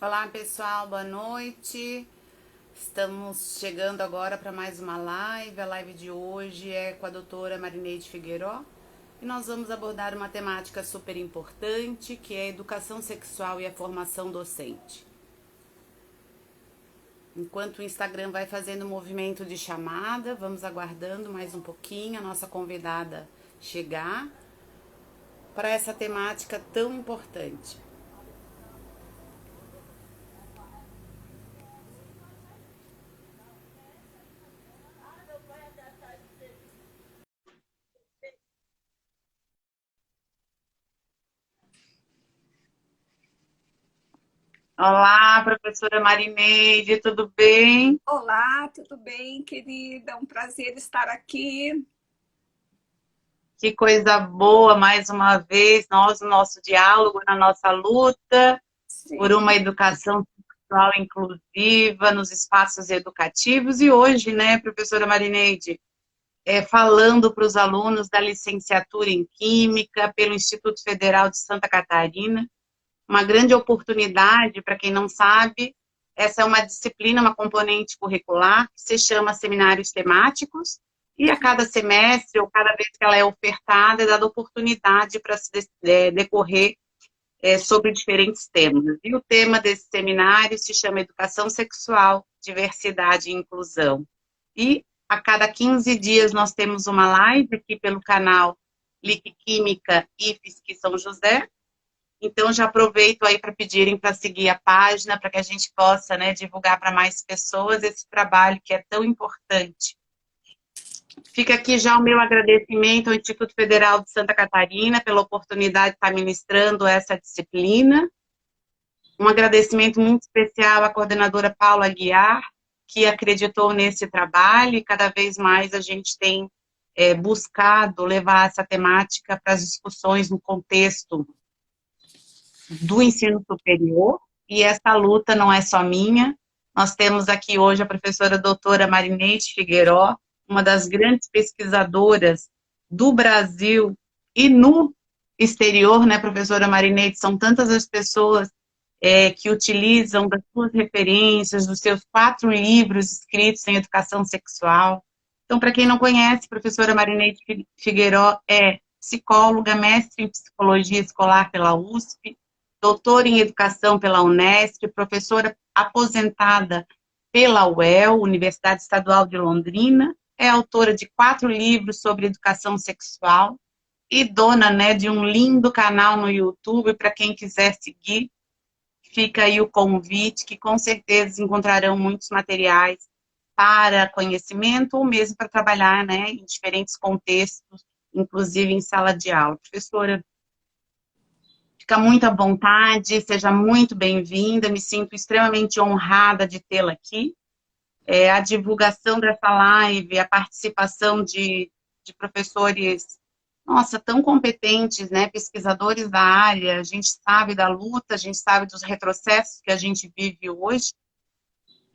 Olá pessoal, boa noite. Estamos chegando agora para mais uma live. A live de hoje é com a doutora Marineide Figueiró e nós vamos abordar uma temática super importante que é a educação sexual e a formação docente. Enquanto o Instagram vai fazendo movimento de chamada, vamos aguardando mais um pouquinho a nossa convidada chegar para essa temática tão importante. Olá, professora Marineide, tudo bem? Olá, tudo bem, querida? Um prazer estar aqui. Que coisa boa, mais uma vez, nós, no nosso diálogo, na nossa luta por uma Sim, educação sexual inclusiva nos espaços educativos. E hoje, né, professora Marineide, falando para os alunos da licenciatura em Química pelo Instituto Federal de Santa Catarina, uma grande oportunidade, para quem não sabe, essa é uma disciplina, uma componente curricular, que se chama Seminários Temáticos, e a cada semestre, ou cada vez que ela é ofertada, é dada oportunidade para se decorrer sobre diferentes temas. E o tema desse seminário se chama Educação Sexual, Diversidade e Inclusão. E a cada 15 dias nós temos uma live aqui pelo canal LIC Química IFSC São José. Então, já aproveito aí para pedirem para seguir a página, para que a gente possa, né, divulgar para mais pessoas esse trabalho que é tão importante. Fica aqui já o meu agradecimento ao Instituto Federal de Santa Catarina pela oportunidade de estar ministrando essa disciplina. Um agradecimento muito especial à coordenadora Paula Aguiar, que acreditou nesse trabalho, e cada vez mais a gente tem buscado levar essa temática para as discussões no contexto do ensino superior, e essa luta não é só minha. Nós temos aqui hoje a professora doutora Marineide Figueiró, uma das grandes pesquisadoras do Brasil e no exterior, né, professora Marineide? São tantas as pessoas que utilizam das suas referências, dos seus 4 livros escritos em educação sexual. Então, para quem não conhece, professora Marineide Figueiró é psicóloga, mestre em psicologia escolar pela USP, doutora em educação pela Unesp, professora aposentada pela UEL, Universidade Estadual de Londrina, é autora de 4 livros sobre educação sexual e dona, né, de um lindo canal no YouTube para quem quiser seguir. Fica aí o convite, que com certeza encontrarão muitos materiais para conhecimento ou mesmo para trabalhar, né, em diferentes contextos, inclusive em sala de aula. Professora, fica muito à vontade, seja muito bem-vinda, me sinto extremamente honrada de tê-la aqui. A divulgação dessa live, a participação de professores, nossa, tão competentes, né, pesquisadores da área, a gente sabe da luta, a gente sabe dos retrocessos que a gente vive hoje,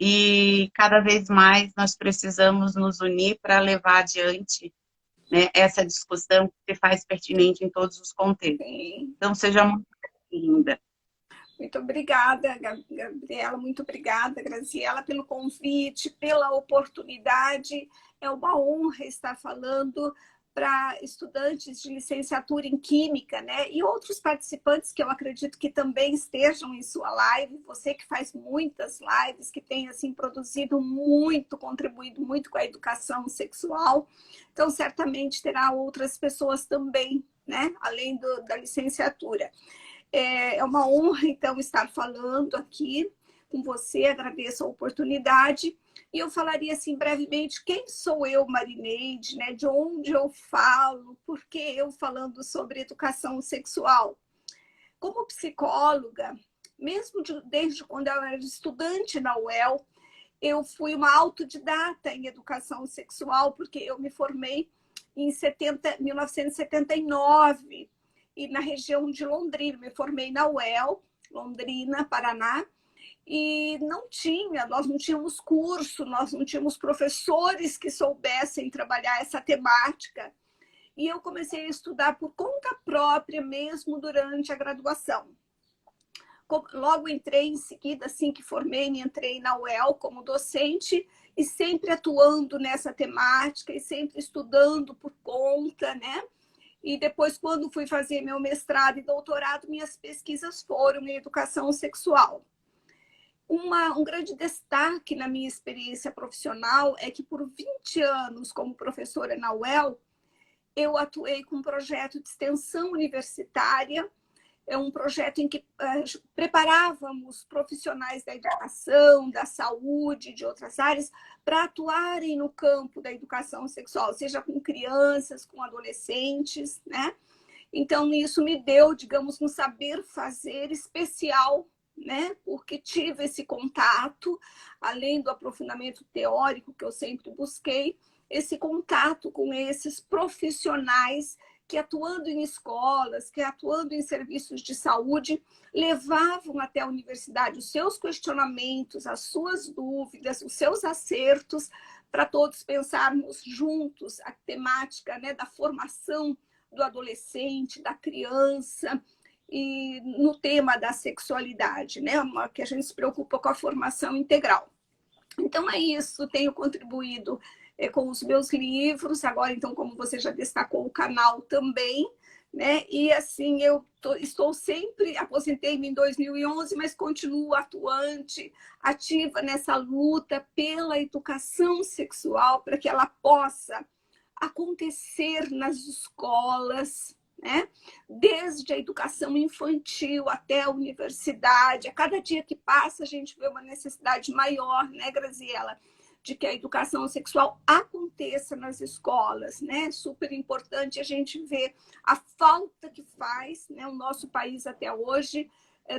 e cada vez mais nós precisamos nos unir para levar adiante, né, essa discussão que se faz pertinente em todos os contextos. sim. Então, seja muito bem-vinda. Muito obrigada, Gabriela. Muito obrigada, Graziela, pelo convite, pela oportunidade. É uma honra estar falando para estudantes de licenciatura em Química, né? E outros participantes que eu acredito que também estejam em sua live. Você que faz muitas lives, que tem assim produzido muito, contribuído muito com a educação sexual. Então, certamente terá outras pessoas também, né? Além da licenciatura. É uma honra, então, estar falando aqui com você, agradeço a oportunidade. E eu falaria, assim, brevemente, quem sou eu, Marineide, né? De onde eu falo, por que eu falando sobre educação sexual? Como psicóloga, mesmo desde quando eu era estudante na UEL, eu fui uma autodidata em educação sexual, porque eu me formei em 1979, e na região de Londrina. Me formei na UEL, Londrina, Paraná, e nós não tínhamos curso, nós não tínhamos professores que soubessem trabalhar essa temática. E eu comecei a estudar por conta própria mesmo durante a graduação. Logo entrei em seguida, assim que formei, entrei na UEL como docente e sempre atuando nessa temática e sempre estudando por conta, né? E depois, quando fui fazer meu mestrado e doutorado, minhas pesquisas foram em educação sexual. Um grande destaque na minha experiência profissional é que por 20 anos como professora na UEL, eu atuei com um projeto de extensão universitária, é um projeto em que preparávamos profissionais da educação, da saúde, de outras áreas, para atuarem no campo da educação sexual, seja com crianças, com adolescentes, né? Então, isso me deu, digamos, um saber fazer especial, né? Porque tive esse contato, além do aprofundamento teórico que eu sempre busquei, esse contato com esses profissionais que, atuando em escolas, que atuando em serviços de saúde, levavam até a universidade os seus questionamentos, as suas dúvidas, os seus acertos, para todos pensarmos juntos a temática, né, da formação do adolescente, da criança, e no tema da sexualidade, né, que a gente se preocupa com a formação integral. Então é isso, tenho contribuído com os meus livros, agora então, como você já destacou, o canal também, né? E assim, estou sempre, aposentei-me em 2011, mas continuo atuante, ativa nessa luta pela educação sexual, para que ela possa acontecer nas escolas, né? Desde a educação infantil até a universidade. A cada dia que passa, a gente vê uma necessidade maior, né, Graziela, de que a educação sexual aconteça nas escolas, né? Super importante a gente ver a falta que faz, né? O nosso país até hoje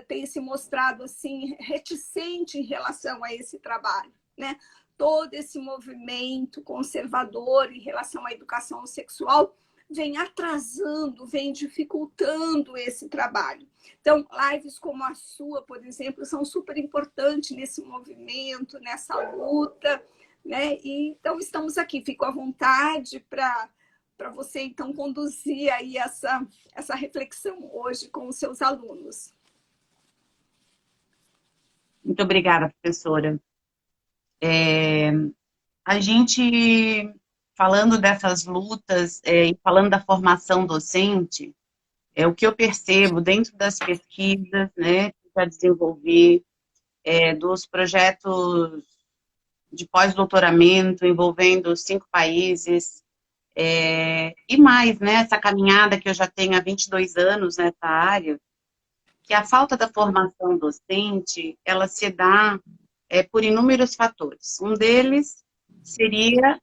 tem se mostrado assim reticente em relação a esse trabalho, né? Todo esse movimento conservador em relação à educação sexual vem atrasando, vem dificultando esse trabalho. Então, lives como a sua, por exemplo, são super importantes nesse movimento, nessa luta, né? E, então, estamos aqui. Fico à vontade para você, então, conduzir aí essa reflexão hoje com os seus alunos. Muito obrigada, professora. A gente, falando dessas lutas e falando da formação docente, o que eu percebo dentro das pesquisas, né, que já desenvolvi, dos projetos de pós-doutoramento envolvendo 5 países, e mais, né, essa caminhada que eu já tenho há 22 anos nessa área, que a falta da formação docente, ela se dá por inúmeros fatores. Um deles seria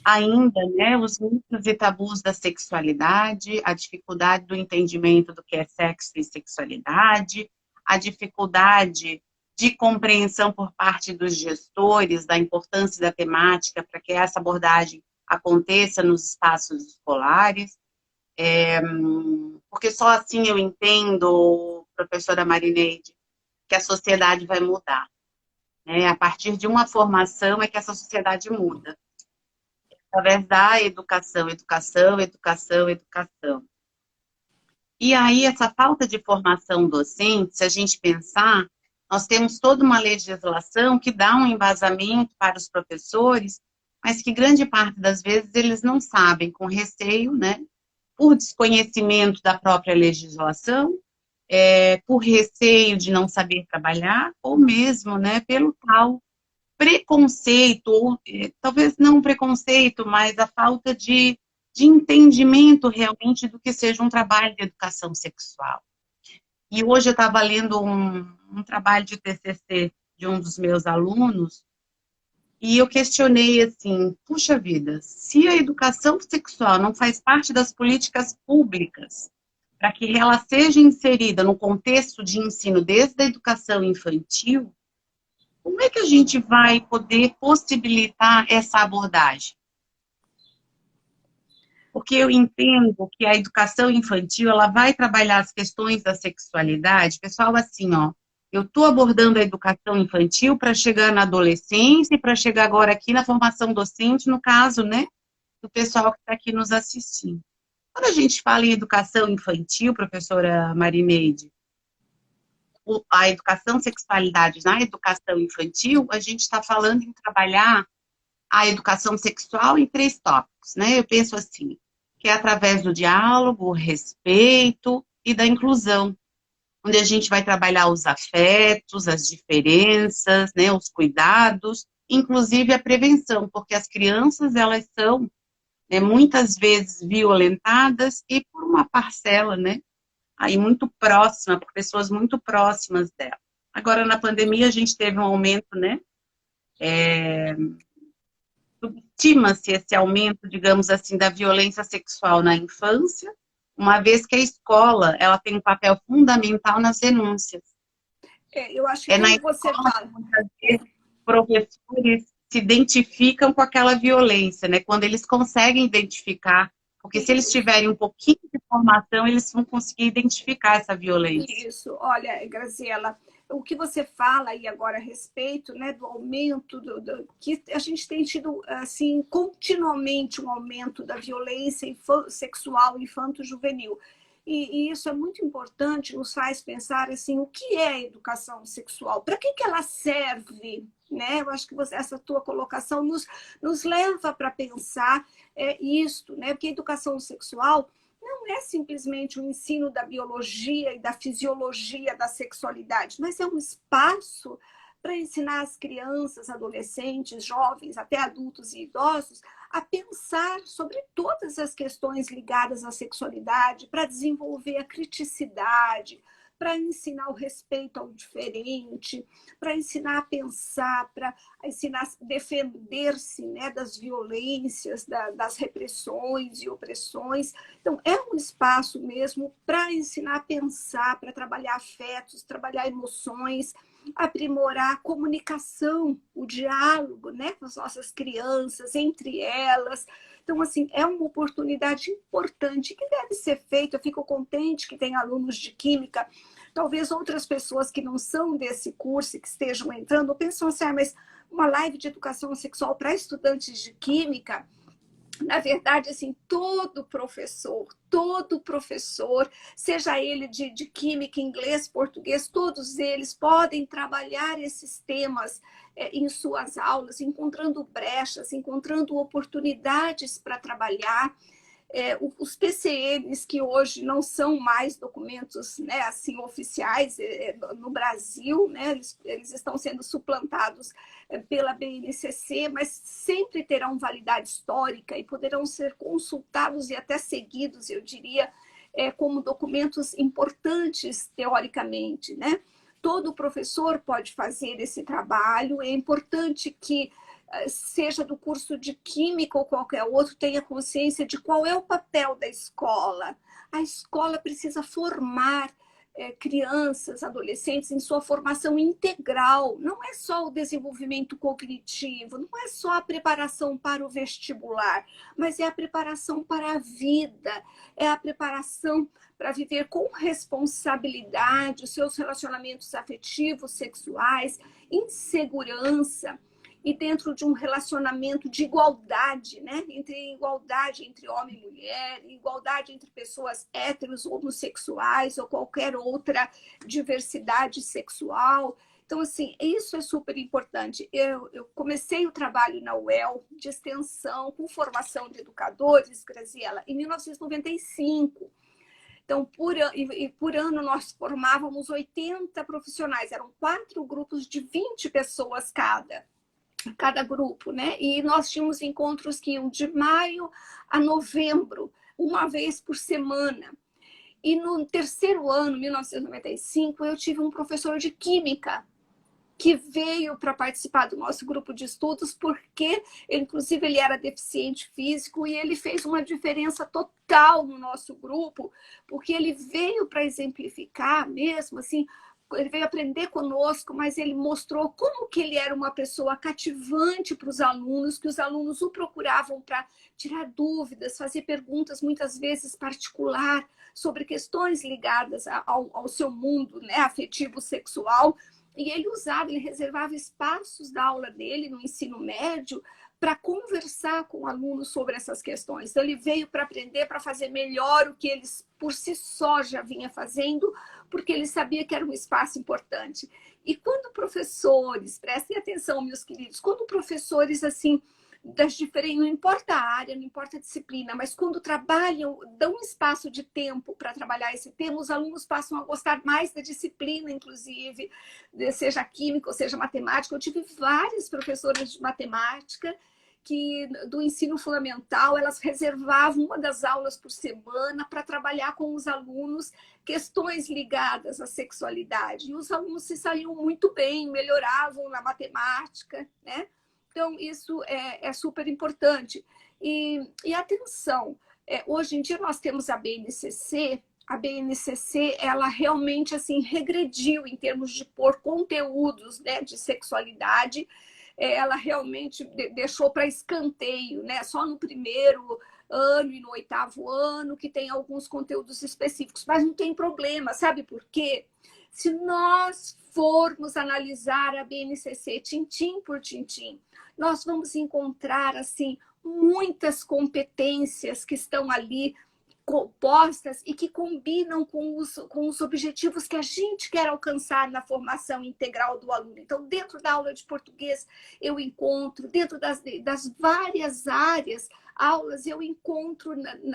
ainda, né, os mitos e tabus da sexualidade, a dificuldade do entendimento do que é sexo e sexualidade, a dificuldade de compreensão por parte dos gestores da importância da temática para que essa abordagem aconteça nos espaços escolares, porque só assim eu entendo, professora Marineide, que a sociedade vai mudar. A partir de uma formação é que essa sociedade muda. Através da educação, educação, educação, educação. E aí, essa falta de formação docente, se a gente pensar, nós temos toda uma legislação que dá um embasamento para os professores, mas que grande parte das vezes eles não sabem, com receio, né? Por desconhecimento da própria legislação, por receio de não saber trabalhar, ou mesmo, né, pelo tal preconceito, ou talvez não preconceito, mas a falta de entendimento realmente do que seja um trabalho de educação sexual. E hoje eu estava lendo um trabalho de TCC de um dos meus alunos, e eu questionei assim, puxa vida, se a educação sexual não faz parte das políticas públicas, para que ela seja inserida no contexto de ensino desde a educação infantil, como é que a gente vai poder possibilitar essa abordagem? Porque eu entendo que a educação infantil, ela vai trabalhar as questões da sexualidade, pessoal, assim, ó, eu estou abordando a educação infantil para chegar na adolescência e para chegar agora aqui na formação docente, no caso, né, do pessoal que está aqui nos assistindo. Quando a gente fala em educação infantil, professora Marineide, a educação sexualidade na educação infantil, a gente está falando em trabalhar a educação sexual em 3 tópicos, né? Eu penso assim, que é através do diálogo, o respeito e da inclusão, onde a gente vai trabalhar os afetos, as diferenças, né, os cuidados, inclusive a prevenção, porque as crianças, elas são, né, muitas vezes violentadas e por uma parcela, né, aí muito próxima, por pessoas muito próximas dela. Agora, na pandemia, a gente teve um aumento, né, subestima-se esse aumento, digamos assim, da violência sexual na infância, uma vez que a escola, ela tem um papel fundamental nas denúncias. Eu acho que Na quando você escola fala... que muitas vezes professores se identificam com aquela violência, né? Quando eles conseguem identificar, porque se eles tiverem um pouquinho de formação, eles vão conseguir identificar essa violência. Isso, olha, Graziela, o que você fala aí agora a respeito, né, do aumento, que a gente tem tido, assim, continuamente um aumento da violência sexual infanto-juvenil. E isso é muito importante, nos faz pensar, assim, o que é a educação sexual? Para que ela serve? Né? Eu acho que essa tua colocação nos leva para pensar isto, né? Porque a educação sexual não é simplesmente o ensino da biologia e da fisiologia da sexualidade, mas é um espaço para ensinar as crianças, adolescentes, jovens, até adultos e idosos, a pensar sobre todas as questões ligadas à sexualidade, para desenvolver a criticidade, para ensinar o respeito ao diferente, para ensinar a pensar, para ensinar a defender-se, né, das violências, das repressões e opressões. Então, é um espaço mesmo para ensinar a pensar, para trabalhar afetos, trabalhar emoções, aprimorar a comunicação, o diálogo, né, com as nossas crianças, entre elas. Então, assim, é uma oportunidade importante que deve ser feita. Eu fico contente que tem alunos de química, talvez outras pessoas que não são desse curso e que estejam entrando, pensam assim, mas uma live de educação sexual para estudantes de química. Na verdade, assim, todo professor, seja ele de química, inglês, português, todos eles podem trabalhar esses temas em suas aulas, encontrando brechas, encontrando oportunidades para trabalhar. Os PCNs, que hoje não são mais documentos, né, assim, oficiais no Brasil, né, eles estão sendo suplantados pela BNCC, mas sempre terão validade histórica e poderão ser consultados e até seguidos, eu diria, como documentos importantes teoricamente, né? Todo professor pode fazer esse trabalho, é importante que seja do curso de química ou qualquer outro, tenha consciência de qual é o papel da escola. A escola precisa formar crianças, adolescentes em sua formação integral. Não é só o desenvolvimento cognitivo, não é só a preparação para o vestibular, mas é a preparação para a vida, é a preparação para viver com responsabilidade os seus relacionamentos afetivos, sexuais, em segurança, e dentro de um relacionamento de igualdade, né? Igualdade entre homem e mulher, igualdade entre pessoas héteros, homossexuais ou qualquer outra diversidade sexual. Então, assim, isso é super importante. Eu comecei o trabalho na UEL de extensão com formação de educadores, Graziela, em 1995. Então, por ano, nós formávamos 80 profissionais. Eram 4 grupos de 20 pessoas cada grupo, né? E nós tínhamos encontros que iam de maio a novembro, uma vez por semana. E no terceiro ano, 1995, eu tive um professor de química que veio para participar do nosso grupo de estudos, porque, inclusive, ele era deficiente físico e ele fez uma diferença total no nosso grupo, porque ele veio para exemplificar mesmo, assim, ele veio aprender conosco, mas ele mostrou como que ele era uma pessoa cativante para os alunos, que os alunos o procuravam para tirar dúvidas, fazer perguntas, muitas vezes particular, sobre questões ligadas ao seu mundo, né, afetivo sexual. E ele reservava espaços da aula dele no ensino médio para conversar com o aluno sobre essas questões. Então, ele veio para aprender, para fazer melhor o que eles por si só já vinha fazendo, porque ele sabia que era um espaço importante. E quando professores, prestem atenção, meus queridos, quando professores, assim, das diferentes, não importa a área, não importa a disciplina, mas quando trabalham, dão um espaço de tempo para trabalhar esse tema, os alunos passam a gostar mais da disciplina, inclusive, seja química ou seja matemática. Eu tive várias professoras de matemática que do ensino fundamental, elas reservavam uma das aulas por semana para trabalhar com os alunos questões ligadas à sexualidade. E os alunos se saíam muito bem, melhoravam na matemática, né? Então, isso é super importante. E atenção, hoje em dia nós temos a BNCC. A BNCC, ela realmente assim, regrediu em termos de pôr conteúdos, né, de sexualidade. Ela realmente deixou para escanteio, né? Só no primeiro ano e no 8º ano que tem alguns conteúdos específicos, mas não tem problema, sabe por quê? Se nós formos analisar a BNCC tintim por tintim, nós vamos encontrar assim muitas competências que estão ali compostas e que combinam com os objetivos que a gente quer alcançar na formação integral do aluno. Então, dentro da aula de português, eu encontro, dentro das várias áreas, aulas, eu encontro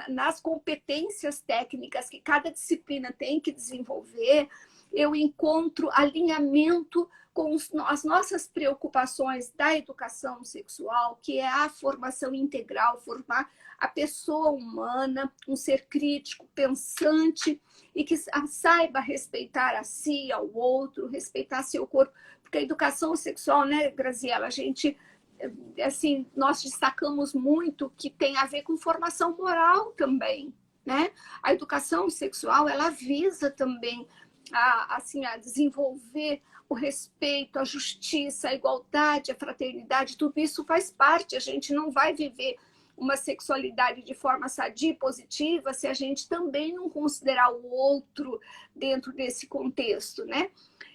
nas competências técnicas que cada disciplina tem que desenvolver, eu encontro alinhamento com as nossas preocupações da educação sexual, que é a formação integral, formar a pessoa humana, um ser crítico, pensante, e que saiba respeitar a si, ao outro, respeitar seu corpo. Porque a educação sexual, né, Graziela, a gente, assim, nós destacamos muito que tem a ver com formação moral também, né? A educação sexual, ela visa também a desenvolver o respeito, a justiça, a igualdade, a fraternidade, tudo isso faz parte. A gente não vai viver uma sexualidade de forma sadia e positiva se a gente também não considerar o outro dentro desse contexto, né?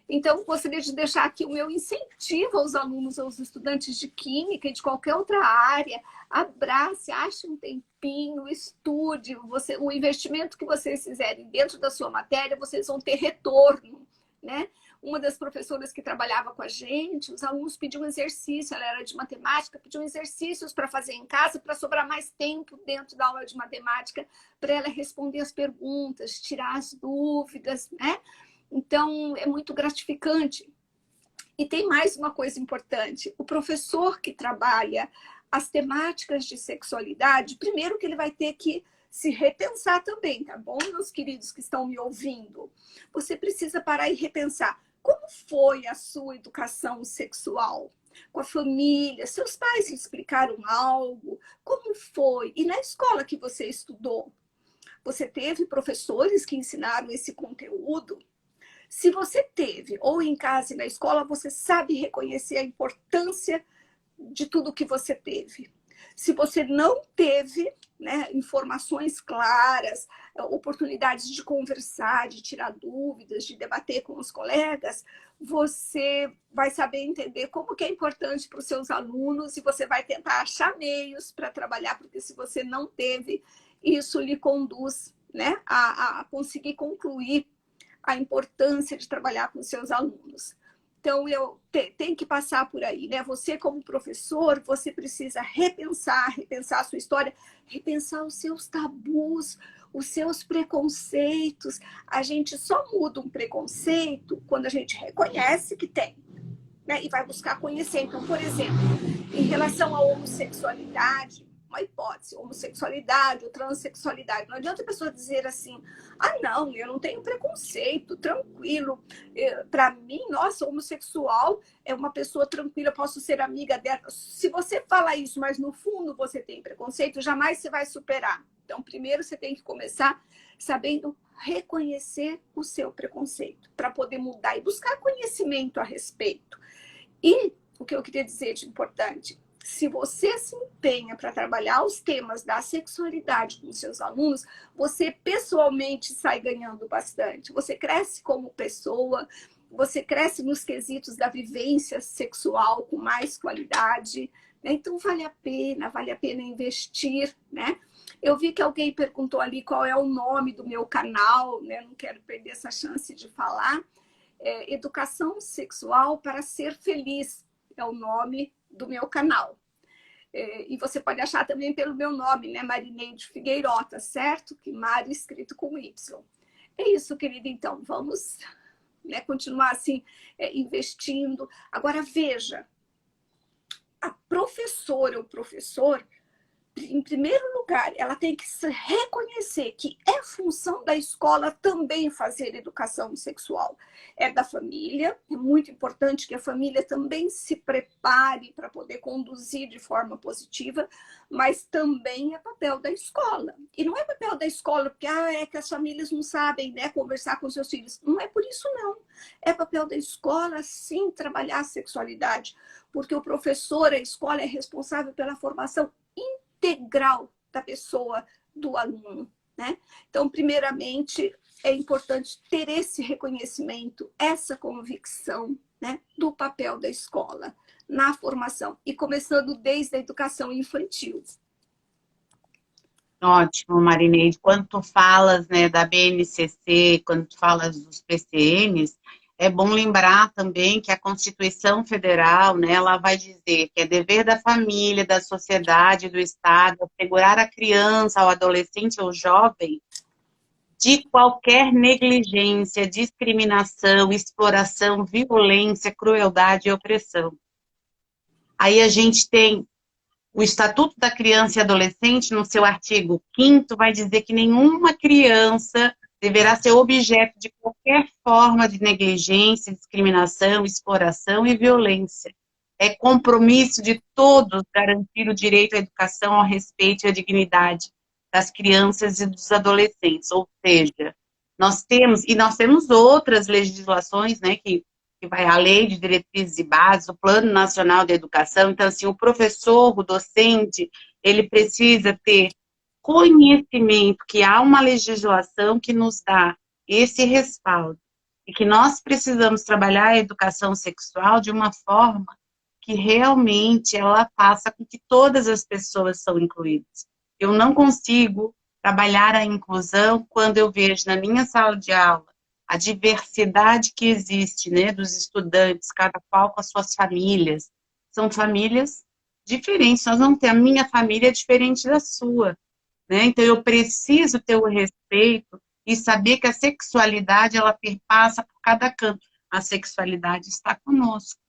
Então, gostaria de deixar aqui o meu incentivo aos alunos, aos estudantes de química e de qualquer outra área. Abrace, ache um tempinho, estude. O investimento que vocês fizerem dentro da sua matéria, vocês vão ter retorno, né? Uma das professoras que trabalhava com a gente, os alunos pediam exercício, ela era de matemática, pediam exercícios para fazer em casa, para sobrar mais tempo dentro da aula de matemática, para ela responder as perguntas, tirar as dúvidas, né? Então, é muito gratificante. E tem mais uma coisa importante. O professor que trabalha as temáticas de sexualidade, primeiro que ele vai ter que se repensar também, tá bom, meus queridos que estão me ouvindo? Você precisa parar e repensar. Como foi a sua educação sexual? Com a família? Seus pais explicaram algo? Como foi? E na escola que você estudou? Você teve professores que ensinaram esse conteúdo? Se você teve, ou em casa e na escola, você sabe reconhecer a importância de tudo que você teve. Se você não teve, né, informações claras, oportunidades de conversar, de tirar dúvidas, de debater com os colegas, você vai saber entender como que é importante para os seus alunos e você vai tentar achar meios para trabalhar, porque se você não teve, isso lhe conduz, né, a conseguir concluir a importância de trabalhar com seus alunos. Então, tem que passar por aí, né? Você, como professor, você precisa repensar a sua história, repensar os seus tabus, os seus preconceitos. A gente só muda um preconceito quando a gente reconhece que tem, né? E vai buscar conhecer. Então, por exemplo, em relação à homossexualidade, uma hipótese, homossexualidade ou transexualidade. Não adianta a pessoa dizer assim, não, eu não tenho preconceito, tranquilo. Para mim, nossa, homossexual é uma pessoa tranquila, posso ser amiga dela. Se você fala isso, mas no fundo você tem preconceito, jamais você vai superar. Então, primeiro você tem que começar sabendo reconhecer o seu preconceito, para poder mudar e buscar conhecimento a respeito. E o que eu queria dizer de importante, se você se empenha para trabalhar os temas da sexualidade com seus alunos, você pessoalmente sai ganhando bastante. Você cresce como pessoa, você cresce nos quesitos da vivência sexual com mais qualidade, Então, vale a pena investir, né? Eu vi que alguém perguntou ali qual é o nome do meu canal, né? Não quero perder essa chance de falar. Educação Sexual para Ser Feliz é o nome do meu canal. E você pode achar também pelo meu nome, né? Marineide Figueiró, certo? Que Mari escrito com Y. É isso, querida. Então, vamos, né, continuar assim, investindo. Agora, veja, a professora ou professor, em primeiro lugar, ela tem que se reconhecer que é função da escola também fazer educação sexual. É da família, é muito importante que a família também se prepare para poder conduzir de forma positiva, mas também é papel da escola. E não é papel da escola porque é que as famílias não sabem, né, conversar com seus filhos. Não é por isso, não. É papel da escola, sim, trabalhar a sexualidade, porque o professor, a escola, é responsável pela formação integral da pessoa, do aluno, né? Então, primeiramente, é importante ter esse reconhecimento, essa convicção, né, do papel da escola na formação, e começando desde a educação infantil. Ótimo, Marineide. Quando tu falas, né, da BNCC, quando tu falas dos PCNs, é bom lembrar também que a Constituição Federal, né, ela vai dizer que é dever da família, da sociedade, do Estado, assegurar a criança, ao adolescente ou jovem de qualquer negligência, discriminação, exploração, violência, crueldade e opressão. Aí a gente tem o Estatuto da Criança e Adolescente, no seu artigo 5º, vai dizer que nenhuma criança deverá ser objeto de qualquer forma de negligência, discriminação, exploração e violência. É compromisso de todos garantir o direito à educação, ao respeito e à dignidade das crianças e dos adolescentes. Ou seja, nós temos outras legislações, né, que vai a Lei de Diretrizes e Bases, o Plano Nacional de Educação. Então, assim, o professor, o docente, ele precisa ter conhecimento que há uma legislação que nos dá esse respaldo e que nós precisamos trabalhar a educação sexual de uma forma que realmente ela faça com que todas as pessoas são incluídas. Eu não consigo trabalhar a inclusão quando eu vejo na minha sala de aula a diversidade que existe, né, dos estudantes, cada qual com as suas famílias. São famílias diferentes, nós não temos, a minha família é diferente da sua, né? Então eu preciso ter o respeito e saber que a sexualidade, ela perpassa por cada canto. A sexualidade está conosco,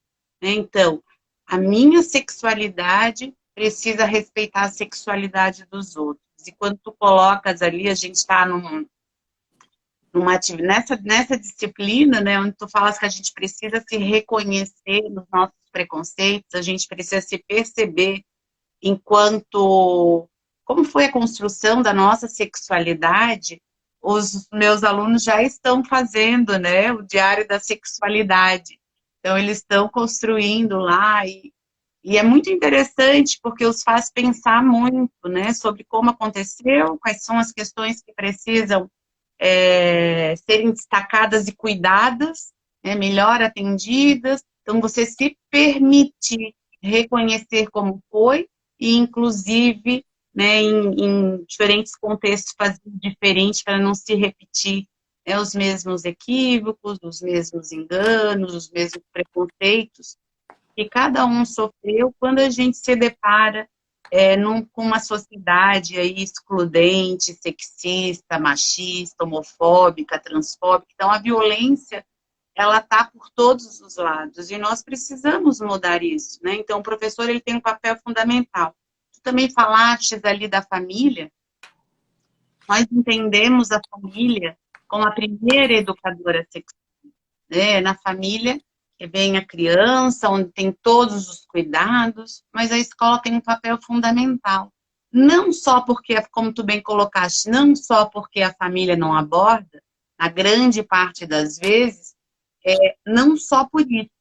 né? Então, a minha sexualidade precisa respeitar a sexualidade dos outros. E quando tu colocas ali, a gente está nessa disciplina, né, onde tu falas que a gente precisa se reconhecer nos nossos preconceitos, a gente precisa se perceber enquanto como foi a construção da nossa sexualidade. Os meus alunos já estão fazendo, né, o diário da sexualidade. Então, eles estão construindo lá e é muito interessante porque os faz pensar muito, né, sobre como aconteceu, quais são as questões que precisam serem destacadas e cuidadas, né, melhor atendidas. Então, você se permitir reconhecer como foi e, inclusive, né, em diferentes contextos, fazer diferente para não se repetir, né, os mesmos equívocos, os mesmos enganos, os mesmos preconceitos que cada um sofreu quando a gente se depara com uma sociedade aí excludente, sexista, machista, homofóbica, transfóbica. Então, a violência, ela está por todos os lados, e nós precisamos mudar isso, né? Então, o professor, ele tem um papel fundamental. Tu também falaste ali da família. Nós entendemos a família como a primeira educadora sexual, né? Na família vem a criança, onde tem todos os cuidados, mas a escola tem um papel fundamental. Não só porque, como tu bem colocaste, não só porque a família não aborda, na grande parte das vezes, não só por isso,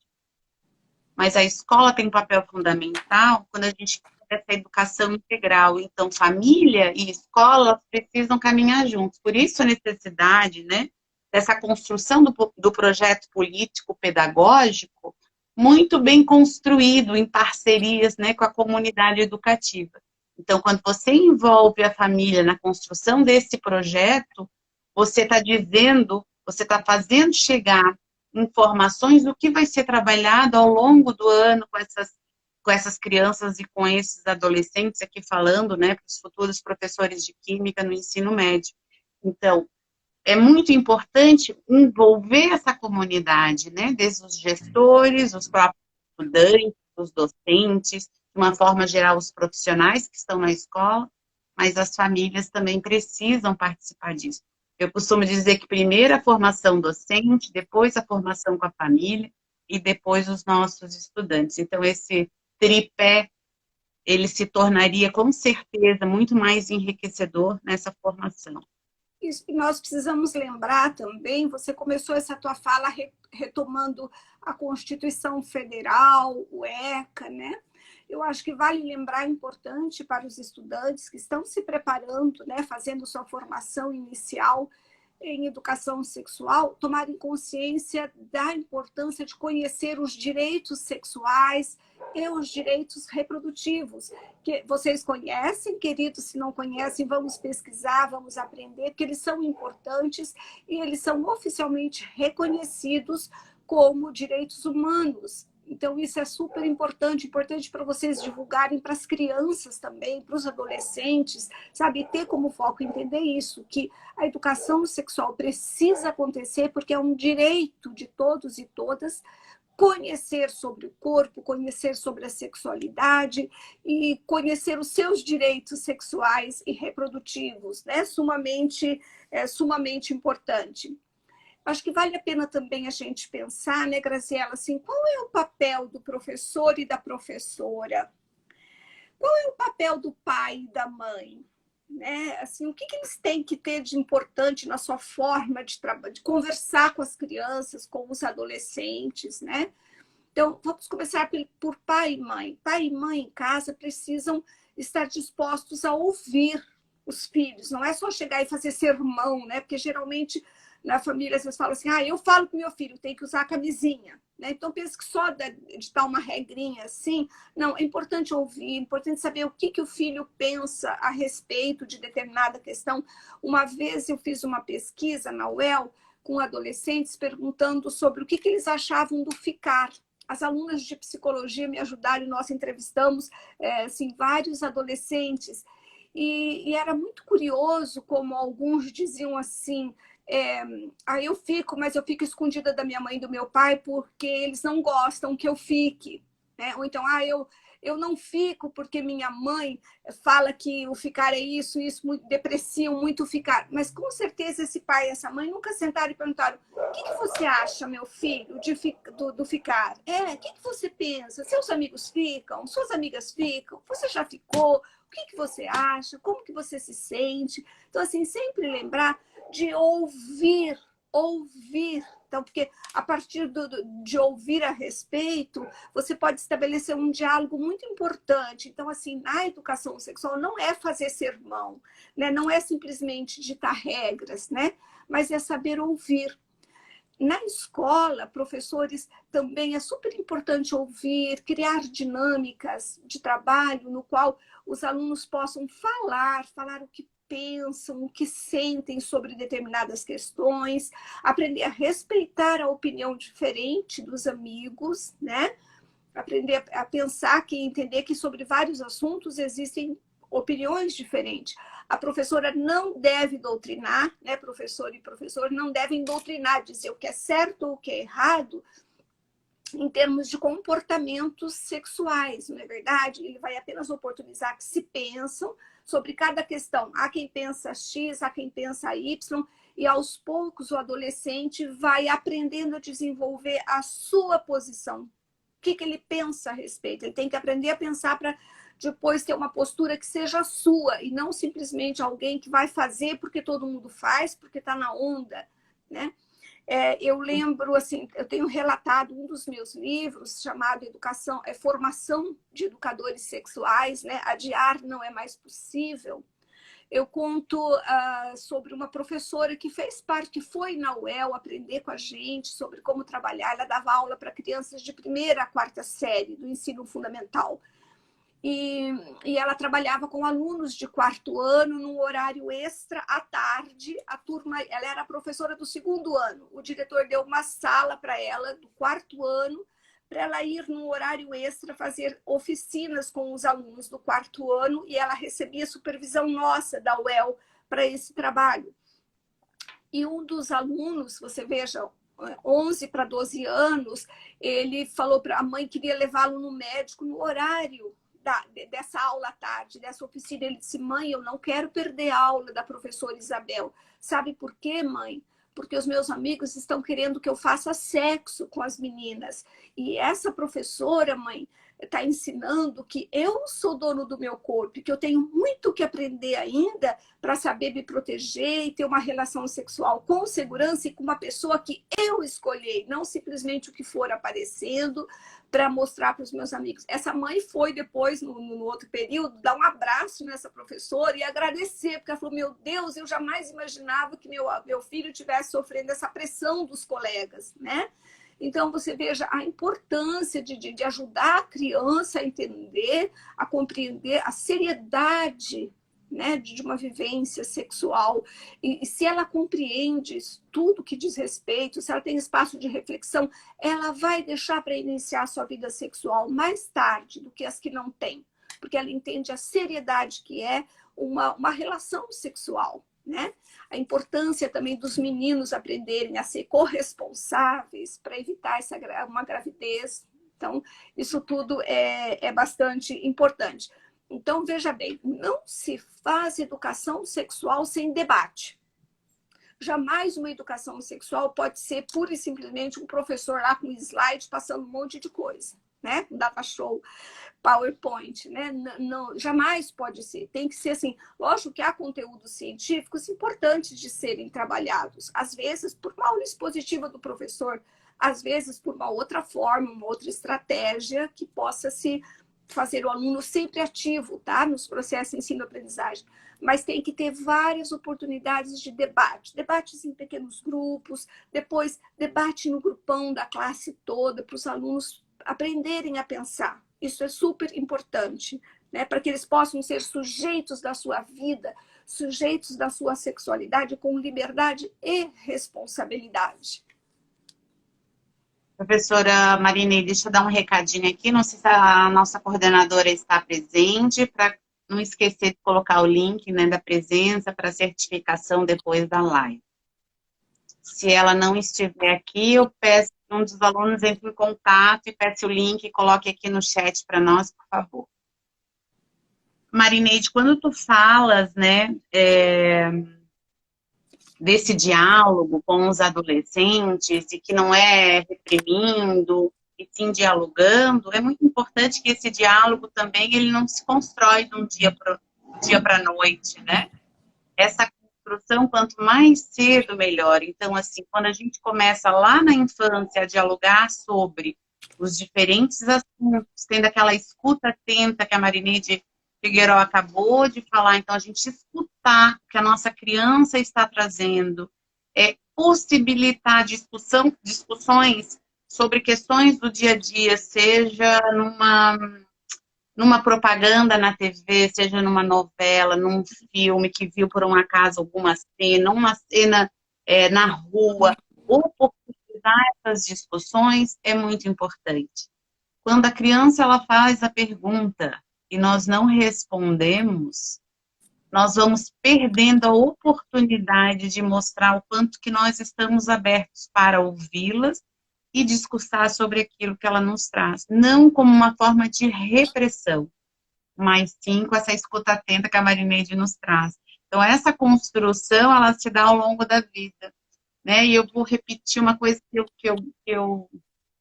mas a escola tem um papel fundamental quando a gente quer essa educação integral. Então, família e escola precisam caminhar juntos. Por isso a necessidade, né, dessa construção do projeto político pedagógico muito bem construído em parcerias, né, com a comunidade educativa. Então, quando você envolve a família na construção desse projeto, você está dizendo, você está fazendo chegar informações do que vai ser trabalhado ao longo do ano com essas crianças e com esses adolescentes aqui falando, né, para os futuros professores de química no ensino médio. Então, é muito importante envolver essa comunidade, né, desde os gestores, os próprios estudantes, os docentes, de uma forma geral, os profissionais que estão na escola, mas as famílias também precisam participar disso. Eu costumo dizer que primeiro a formação docente, depois a formação com a família e depois os nossos estudantes. Então, esse tripé, ele se tornaria, com certeza, muito mais enriquecedor nessa formação. Isso, e nós precisamos lembrar também, você começou essa tua fala retomando a Constituição Federal, o ECA, né? Eu acho que vale lembrar, importante para os estudantes que estão se preparando, né, fazendo sua formação inicial em educação sexual, tomarem consciência da importância de conhecer os direitos sexuais e os direitos reprodutivos. Que vocês conhecem, queridos, se não conhecem, vamos pesquisar, vamos aprender, porque eles são importantes e eles são oficialmente reconhecidos como direitos humanos. Então, isso é super importante para vocês divulgarem para as crianças também, para os adolescentes, sabe? Ter como foco entender isso, que a educação sexual precisa acontecer porque é um direito de todos e todas conhecer sobre o corpo, conhecer sobre a sexualidade e conhecer os seus direitos sexuais e reprodutivos, né? Sumamente importante. Acho que vale a pena também a gente pensar, né, Graziela, assim, qual é o papel do professor e da professora? Qual é o papel do pai e da mãe? Né? Assim, o que eles têm que ter de importante na sua forma de conversar com as crianças, com os adolescentes, né? Então, vamos começar por pai e mãe. Pai e mãe em casa precisam estar dispostos a ouvir os filhos. Não é só chegar e fazer sermão, né? Porque geralmente na família às vezes falam assim, eu falo para o meu filho, tem que usar camisinha. Né? Então, penso que só de dar uma regrinha assim, não, é importante ouvir, é importante saber o que o filho pensa a respeito de determinada questão. Uma vez eu fiz uma pesquisa na UEL com adolescentes perguntando sobre o que eles achavam do ficar. As alunas de psicologia me ajudaram e nós entrevistamos assim, vários adolescentes. E era muito curioso como alguns diziam assim, eu fico, mas eu fico escondida da minha mãe e do meu pai porque eles não gostam que eu fique. Né? Ou então, eu não fico porque minha mãe fala que o ficar é isso, muito, depreciam muito o ficar. Mas com certeza esse pai e essa mãe nunca sentaram e perguntaram: o que você acha, meu filho, do ficar? O que você pensa? Seus amigos ficam? Suas amigas ficam? Você já ficou? O que você acha? Como que você se sente? Então, assim, sempre lembrar de ouvir. Então, porque a partir de ouvir a respeito, você pode estabelecer um diálogo muito importante. Então, assim, na educação sexual não é fazer sermão, né? Não é simplesmente ditar regras, né? Mas é saber ouvir. Na escola, professores, também é super importante ouvir, criar dinâmicas de trabalho no qual os alunos possam falar o que pensam, o que sentem sobre determinadas questões, aprender a respeitar a opinião diferente dos amigos, né? Aprender a pensar e entender que sobre vários assuntos existem opiniões diferentes. A professora não deve doutrinar, né? Professor e professor não devem doutrinar, dizer o que é certo ou o que é errado em termos de comportamentos sexuais, não é verdade? Ele vai apenas oportunizar que se pensam sobre cada questão. Há quem pensa X, há quem pensa Y, e aos poucos o adolescente vai aprendendo a desenvolver a sua posição. O que ele pensa a respeito? Ele tem que aprender a pensar para depois ter uma postura que seja sua e não simplesmente alguém que vai fazer porque todo mundo faz, porque está na onda, né? Eu lembro, assim, eu tenho relatado um dos meus livros chamado Formação de Educadores Sexuais, né? Adiar não é mais possível. Eu conto sobre uma professora que fez parte, que foi na UEL aprender com a gente sobre como trabalhar. Ela dava aula para crianças de 1ª a 4ª série do ensino fundamental. E ela trabalhava com alunos de 4º ano num horário extra à tarde. A turma, ela era professora do 2º ano. O diretor deu uma sala para ela do 4º ano, para ela ir num horário extra fazer oficinas com os alunos do 4º ano, e ela recebia supervisão nossa da UEL para esse trabalho. E um dos alunos, você veja, 11 para 12 anos, ele falou para a mãe que queria levá-lo no médico no horário dessa aula à tarde, dessa oficina. Ele disse: mãe, eu não quero perder a aula da professora Isabel. Sabe por quê, mãe? Porque os meus amigos estão querendo que eu faça sexo com as meninas. E essa professora, mãe, está ensinando que eu sou dono do meu corpo, que eu tenho muito que aprender ainda para saber me proteger e ter uma relação sexual com segurança e com uma pessoa que eu escolhi, não simplesmente o que for aparecendo, para mostrar para os meus amigos. Essa mãe foi depois, no outro período, dar um abraço nessa professora e agradecer, porque ela falou: meu Deus, eu jamais imaginava que meu filho estivesse sofrendo essa pressão dos colegas, né? Então, você veja a importância de ajudar a criança a entender, a compreender a seriedade, né, de uma vivência sexual. E se ela compreende tudo que diz respeito, se ela tem espaço de reflexão, ela vai deixar para iniciar a sua vida sexual mais tarde do que as que não têm, porque ela entende a seriedade que é uma relação sexual, né? A importância também dos meninos aprenderem a ser corresponsáveis para evitar uma gravidez. Então, isso tudo é bastante importante. Então, veja bem, não se faz educação sexual sem debate. Jamais uma educação sexual pode ser pura e simplesmente um professor lá com um slide passando um monte de coisa, né? Um data show, PowerPoint, né? Não, jamais pode ser. Tem que ser assim. Lógico que há conteúdos científicos importantes de serem trabalhados. Às vezes, por uma aula expositiva do professor, às vezes por uma outra forma, uma outra estratégia que possa se fazer o aluno sempre ativo, tá? Nos processos de ensino-aprendizagem. Mas tem que ter várias oportunidades de debate. Debates em pequenos grupos, depois debate no grupão da classe toda, para os alunos aprenderem a pensar. Isso é super importante, né? Para que eles possam ser sujeitos da sua vida, sujeitos da sua sexualidade com liberdade e responsabilidade. Professora Marinei, deixa eu dar um recadinho aqui. Não sei se a nossa coordenadora está presente, para não esquecer de colocar o link, né, da presença para certificação depois da live. Se ela não estiver aqui, eu peço que um dos alunos entre em contato e peça o link e coloque aqui no chat para nós, por favor. Marineide, quando tu falas, né, desse diálogo com os adolescentes, e que não é reprimindo, e sim dialogando, é muito importante que esse diálogo também ele não se constrói de um dia para a noite, né? Essa construção, quanto mais cedo, melhor. Então, assim, quando a gente começa lá na infância a dialogar sobre os diferentes assuntos, tendo aquela escuta atenta que a Marineide Figueiró acabou de falar, então a gente escutar o que a nossa criança está trazendo, possibilitar discussões sobre questões do dia a dia, seja numa propaganda na TV, seja numa novela, num filme que viu por um acaso alguma cena, uma cena na rua, oportunizar essas discussões é muito importante. Quando a criança ela faz a pergunta e nós não respondemos, nós vamos perdendo a oportunidade de mostrar o quanto que nós estamos abertos para ouvi-las e discursar sobre aquilo que ela nos traz. Não como uma forma de repressão, mas sim com essa escuta atenta que a Marineide nos traz. Então, essa construção, ela se dá ao longo da vida, né? E eu vou repetir uma coisa que eu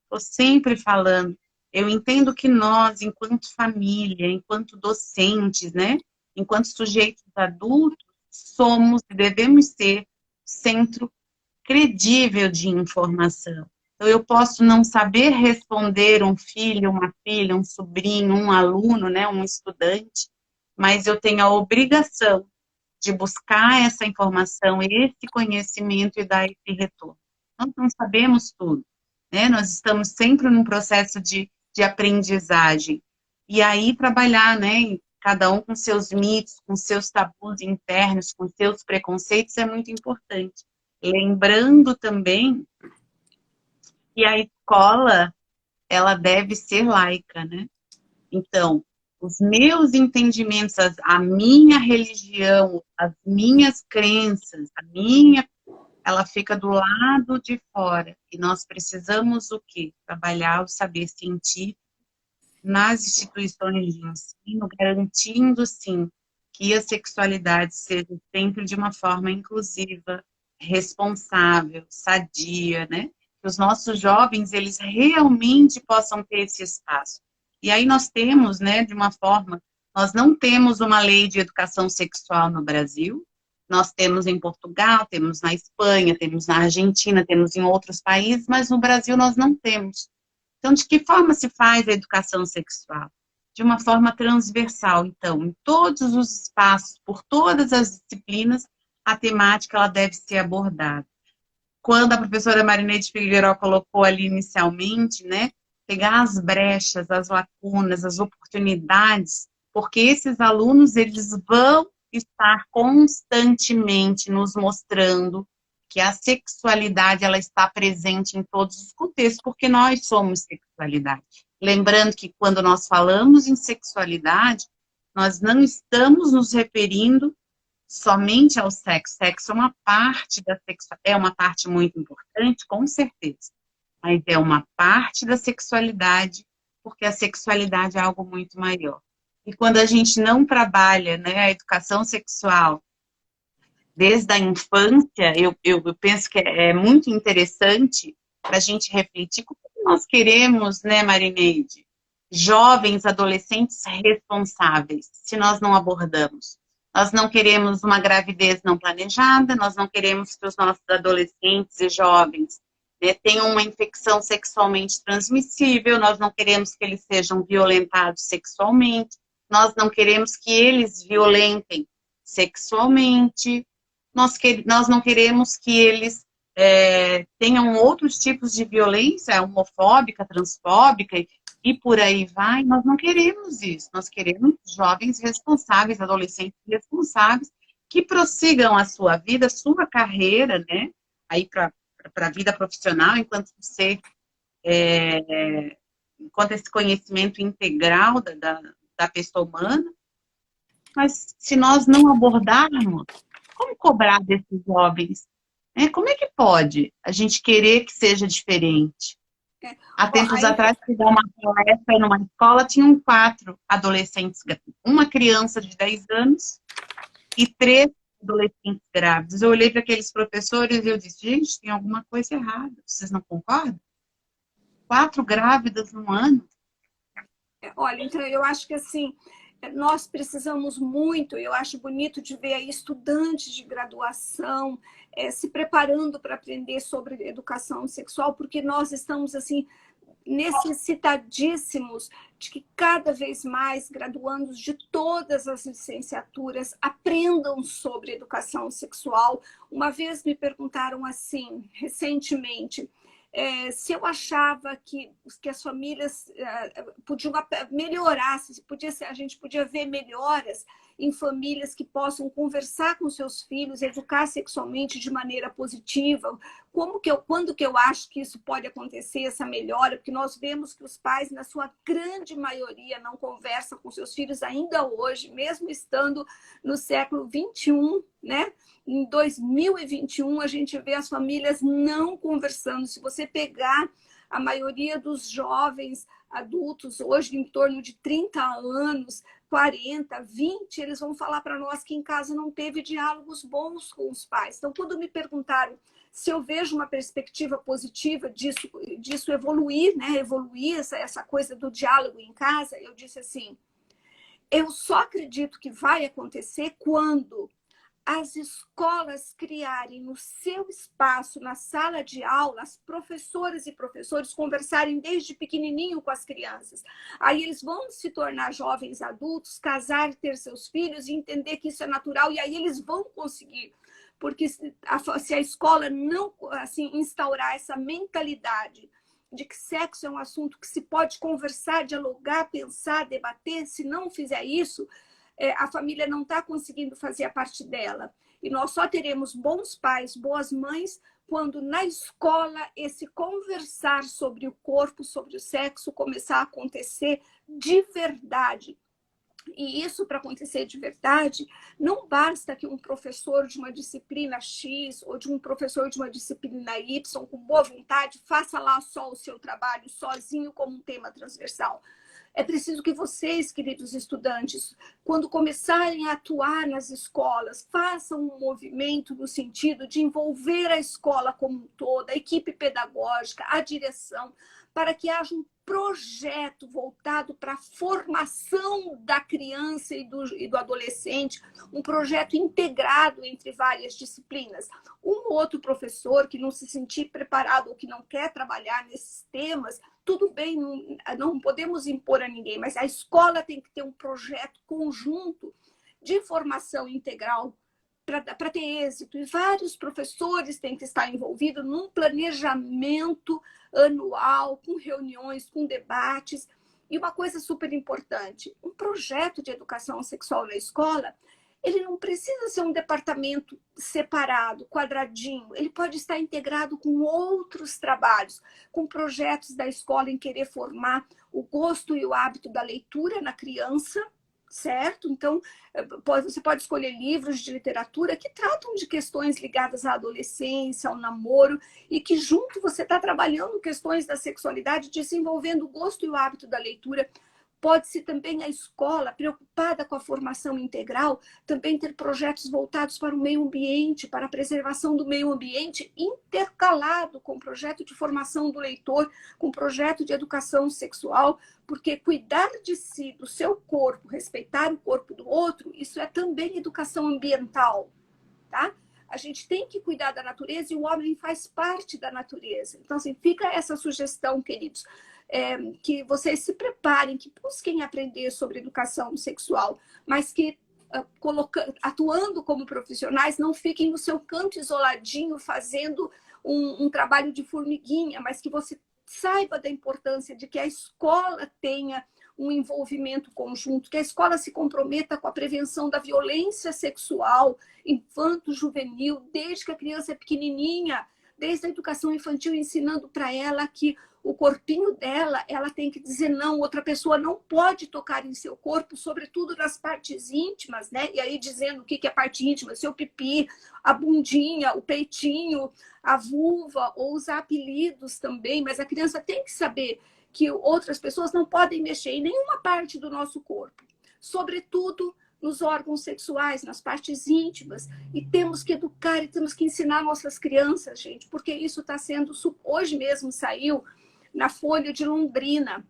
estou sempre falando. Eu entendo que nós, enquanto família, enquanto docentes, né, enquanto sujeitos adultos, somos e devemos ser centro credível de informação. Então, eu posso não saber responder um filho, uma filha, um sobrinho, um aluno, né, um estudante, mas eu tenho a obrigação de buscar essa informação, esse conhecimento e dar esse retorno. Nós não sabemos tudo, né? Nós estamos sempre num processo de aprendizagem. E aí trabalhar, né, cada um com seus mitos, com seus tabus internos, com seus preconceitos é muito importante. Lembrando também que a escola, ela deve ser laica, né? Então, os meus entendimentos, a minha religião, as minhas crenças, ela fica do lado de fora. E nós precisamos o quê? Trabalhar o saber científico nas instituições de ensino, garantindo, sim, que a sexualidade seja sempre de uma forma inclusiva, responsável, sadia, né? Que os nossos jovens, eles realmente possam ter esse espaço. E aí nós temos, né, de uma forma, nós não temos uma lei de educação sexual no Brasil, nós temos em Portugal, temos na Espanha, temos na Argentina, temos em outros países, mas no Brasil nós não temos. Então, de que forma se faz a educação sexual? De uma forma transversal. Então, em todos os espaços, por todas as disciplinas, a temática ela deve ser abordada. Quando a professora Marineide Figueiró colocou ali inicialmente, né, pegar as brechas, as lacunas, as oportunidades, porque esses alunos, eles vão estar constantemente nos mostrando que a sexualidade ela está presente em todos os contextos, porque nós somos sexualidade. Lembrando que quando nós falamos em sexualidade, nós não estamos nos referindo somente ao sexo. Sexo é uma parte da sexualidade, é uma parte muito importante, com certeza, mas é uma parte da sexualidade, porque a sexualidade é algo muito maior. E quando a gente não trabalha, né, a educação sexual desde a infância, eu penso que é muito interessante para a gente refletir como nós queremos, né, Marineide, jovens, adolescentes responsáveis, se nós não abordamos. Nós não queremos uma gravidez não planejada, nós não queremos que os nossos adolescentes e jovens, né, tenham uma infecção sexualmente transmissível, nós não queremos que eles sejam violentados sexualmente, nós não queremos que eles violentem sexualmente, nós não queremos que eles tenham outros tipos de violência homofóbica, transfóbica e por aí vai. Nós não queremos isso. Nós queremos jovens responsáveis, adolescentes responsáveis, que prossigam a sua vida, a sua carreira, né? Aí para a vida profissional, enquanto enquanto esse conhecimento integral da pessoa humana. Mas se nós não abordarmos, como cobrar desses jovens? Como é que pode a gente querer que seja diferente? Há tempos atrás, fui dar uma palestra numa escola, tinham 4 adolescentes, uma criança de 10 anos e 3 adolescentes grávidos. Eu olhei para aqueles professores e eu disse, gente, tem alguma coisa errada. Vocês não concordam? 4 grávidas no ano? Olha, então eu acho que assim, nós precisamos muito, eu acho bonito de ver aí estudantes de graduação se preparando para aprender sobre educação sexual, porque nós estamos assim necessitadíssimos de que cada vez mais graduandos de todas as licenciaturas aprendam sobre educação sexual. Uma vez me perguntaram assim, recentemente, se eu achava que as famílias podiam melhorar, a gente podia ver melhoras em famílias que possam conversar com seus filhos, educar sexualmente de maneira positiva. Quando que eu acho que isso pode acontecer, essa melhora? Porque nós vemos que os pais, na sua grande maioria, não conversam com seus filhos ainda hoje, mesmo estando no século XXI, né? Em 2021, a gente vê as famílias não conversando. Se você pegar a maioria dos jovens adultos, hoje em torno de 30 anos, 40, 20, eles vão falar para nós que em casa não teve diálogos bons com os pais. Então, quando me perguntaram se eu vejo uma perspectiva positiva disso evoluir, né? Evoluir essa coisa do diálogo em casa, eu disse assim, eu só acredito que vai acontecer quando as escolas criarem no seu espaço, na sala de aula, as professoras e professores conversarem desde pequenininho com as crianças. Aí eles vão se tornar jovens adultos, casar, ter seus filhos e entender que isso é natural, e aí eles vão conseguir. Porque se a escola não assim, instaurar essa mentalidade de que sexo é um assunto que se pode conversar, dialogar, pensar, debater, se não fizer isso, a família não está conseguindo fazer a parte dela. E nós só teremos bons pais, boas mães, quando na escola esse conversar sobre o corpo, sobre o sexo, começar a acontecer de verdade. E isso, para acontecer de verdade, não basta que um professor de uma disciplina X ou de um professor de uma disciplina Y, com boa vontade, faça lá só o seu trabalho sozinho como um tema transversal. É preciso que vocês, queridos estudantes, quando começarem a atuar nas escolas, façam um movimento no sentido de envolver a escola como um todo, a equipe pedagógica, a direção, para que haja um projeto voltado para a formação da criança e do adolescente, um projeto integrado entre várias disciplinas. Um outro professor que não se sentir preparado ou que não quer trabalhar nesses temas, tudo bem, não podemos impor a ninguém, mas a escola tem que ter um projeto conjunto de formação integral para ter êxito. E vários professores têm que estar envolvidos num planejamento anual, com reuniões, com debates. E uma coisa super importante, um projeto de educação sexual na escola, ele não precisa ser um departamento separado, quadradinho. Ele pode estar integrado com outros trabalhos, com projetos da escola em querer formar o gosto e o hábito da leitura na criança, certo? Então, você pode escolher livros de literatura que tratam de questões ligadas à adolescência, ao namoro, e que junto você está trabalhando questões da sexualidade, desenvolvendo o gosto e o hábito da leitura. Pode-se também a escola, preocupada com a formação integral, também ter projetos voltados para o meio ambiente, para a preservação do meio ambiente, intercalado com projeto de formação do leitor, com projeto de educação sexual, porque cuidar de si, do seu corpo, respeitar o corpo do outro, isso é também educação ambiental, tá? A gente tem que cuidar da natureza e o homem faz parte da natureza. Então, assim, fica essa sugestão, queridos, que vocês se preparem, que busquem aprender sobre educação sexual, mas que, atuando como profissionais, não fiquem no seu canto isoladinho, fazendo um trabalho de formiguinha, mas que você saiba da importância de que a escola tenha um envolvimento conjunto, que a escola se comprometa com a prevenção da violência sexual infanto-juvenil, desde que a criança é pequenininha, desde a educação infantil, ensinando para ela que o corpinho dela, ela tem que dizer não, outra pessoa não pode tocar em seu corpo, sobretudo nas partes íntimas, né? E aí dizendo o que é parte íntima, seu pipi, a bundinha, o peitinho, a vulva, ou usar apelidos também, mas a criança tem que saber que outras pessoas não podem mexer em nenhuma parte do nosso corpo, sobretudo nos órgãos sexuais, nas partes íntimas, e temos que educar e temos que ensinar nossas crianças, gente, porque isso está sendo, hoje mesmo saiu na Folha de Londrina,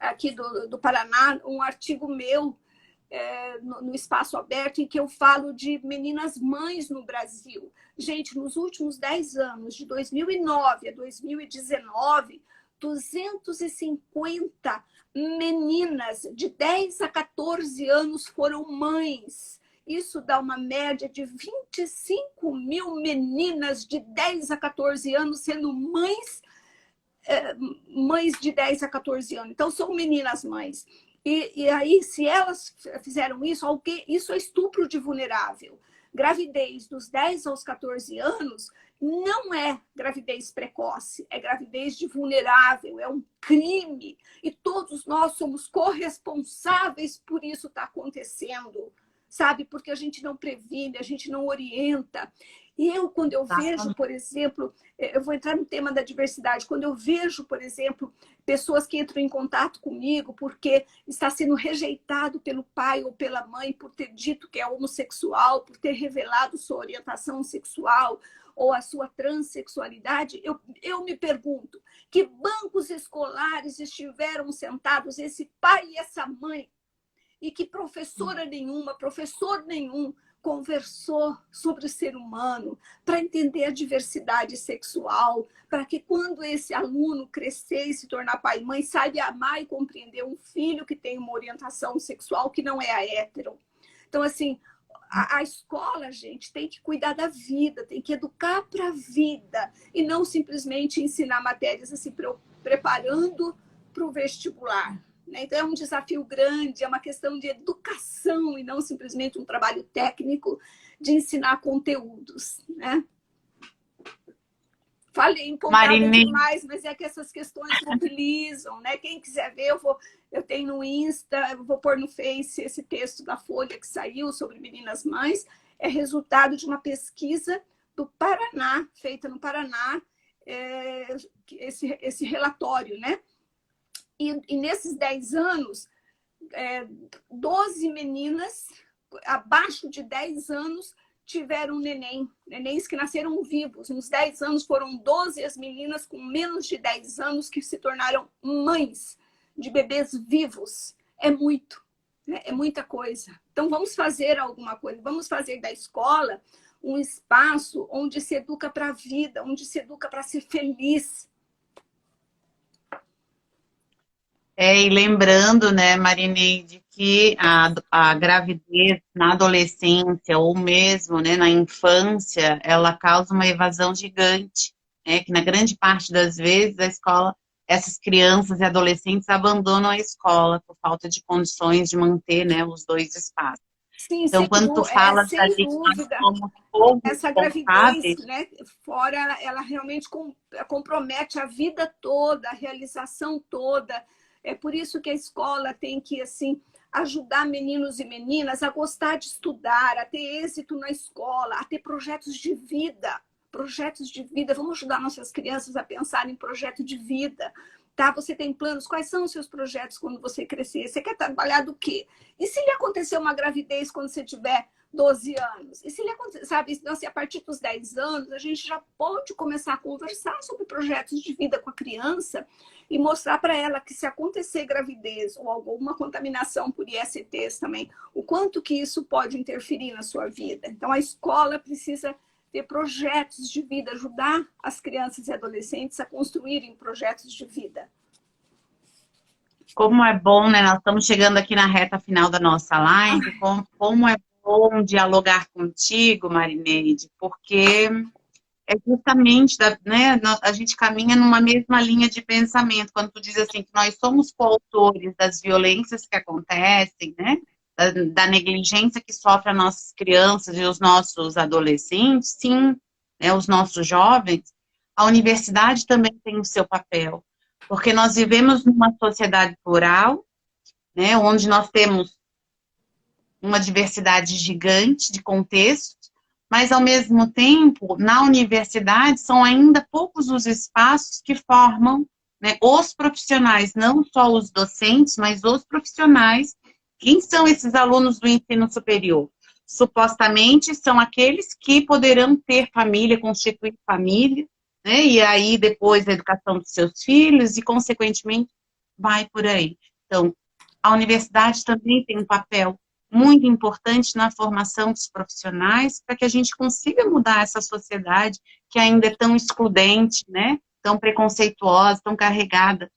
aqui do Paraná, um artigo meu no Espaço Aberto, em que eu falo de meninas mães no Brasil. Gente, nos últimos 10 anos, de 2009 a 2019, 250 meninas de 10 a 14 anos foram mães. Isso dá uma média de 25 mil meninas de 10 a 14 anos sendo mães de 10 a 14 anos. Então, são meninas mães. E aí, se elas fizeram isso, isso é estupro de vulnerável. Gravidez dos 10 aos 14 anos não é gravidez precoce, é gravidez de vulnerável, é um crime. E todos nós somos corresponsáveis por isso estar acontecendo, sabe? Porque a gente não previne, a gente não orienta. E quando eu vejo, por exemplo, eu vou entrar no tema da diversidade, quando eu vejo, por exemplo, pessoas que entram em contato comigo porque está sendo rejeitado pelo pai ou pela mãe por ter dito que é homossexual, por ter revelado sua orientação sexual ou a sua transexualidade, eu me pergunto, que bancos escolares estiveram sentados esse pai e essa mãe, e que professora nenhuma, professor nenhum, conversou sobre o ser humano, para entender a diversidade sexual, para que quando esse aluno crescer e se tornar pai e mãe, saiba amar e compreender um filho que tem uma orientação sexual que não é a hétero. Então, assim, a escola, gente, tem que cuidar da vida, tem que educar para a vida, e não simplesmente ensinar matérias assim, preparando para o vestibular. Então, é um desafio grande, é uma questão de educação e não simplesmente um trabalho técnico de ensinar conteúdos, né? Falei empolgada demais, mas é que essas questões mobilizam, né? Quem quiser ver, eu tenho no Insta, eu vou pôr no Face esse texto da Folha que saiu sobre meninas mães, é resultado de uma pesquisa do Paraná, feita no Paraná, esse relatório, né? E nesses 10 anos, 12 meninas abaixo de 10 anos tiveram nenéns que nasceram vivos. Nos 10 anos foram 12 as meninas com menos de 10 anos que se tornaram mães de bebês vivos. É muito, né? É muita coisa. Então vamos fazer alguma coisa, vamos fazer da escola um espaço onde se educa para a vida, onde se educa para ser feliz. E lembrando, né, Marineide, que a gravidez na adolescência ou mesmo, né, na infância, ela causa uma evasão gigante, né, que na grande parte das vezes a escola, essas crianças e adolescentes abandonam a escola por falta de condições de manter, né, os dois espaços. Sim, Então, quando tu falas da sem gente, nós dúvida. somos todos Essa responsáveis, gravidez, né, fora, ela realmente compromete a vida toda, a realização toda. É por isso que a escola tem que, assim, ajudar meninos e meninas a gostar de estudar, a ter êxito na escola, a ter projetos de vida. Projetos de vida. Vamos ajudar nossas crianças a pensar em projeto de vida. Tá? Você tem planos? Quais são os seus projetos quando você crescer? Você quer trabalhar do quê? E se lhe acontecer uma gravidez quando você tiver 12 anos? E se lhe acontecer, sabe, então, assim, a partir dos 10 anos, a gente já pode começar a conversar sobre projetos de vida com a criança e mostrar para ela que se acontecer gravidez ou alguma contaminação por ISTs também, o quanto que isso pode interferir na sua vida. Então, a escola precisa ter projetos de vida, ajudar as crianças e adolescentes a construírem projetos de vida. como é bom, né? Nós estamos chegando aqui na reta final da nossa live, como é bom dialogar contigo, Marineide, porque é justamente, né, a gente caminha numa mesma linha de pensamento, quando tu diz assim, que nós somos coautores das violências que acontecem, né, da negligência que sofrem as nossas crianças e os nossos adolescentes, sim, né, os nossos jovens, a universidade também tem o seu papel, porque nós vivemos numa sociedade plural, né, onde nós temos uma diversidade gigante de contextos, mas, ao mesmo tempo, na universidade, são ainda poucos os espaços que formam, né, os profissionais, não só os docentes, mas os profissionais. Quem são esses alunos do ensino superior? Supostamente são aqueles que poderão ter família, constituir família, né, e aí depois a educação dos seus filhos, e, consequentemente, vai por aí. Então, a universidade também tem um papel muito importante na formação dos profissionais para que a gente consiga mudar essa sociedade que ainda é tão excludente, né? Tão preconceituosa, tão carregada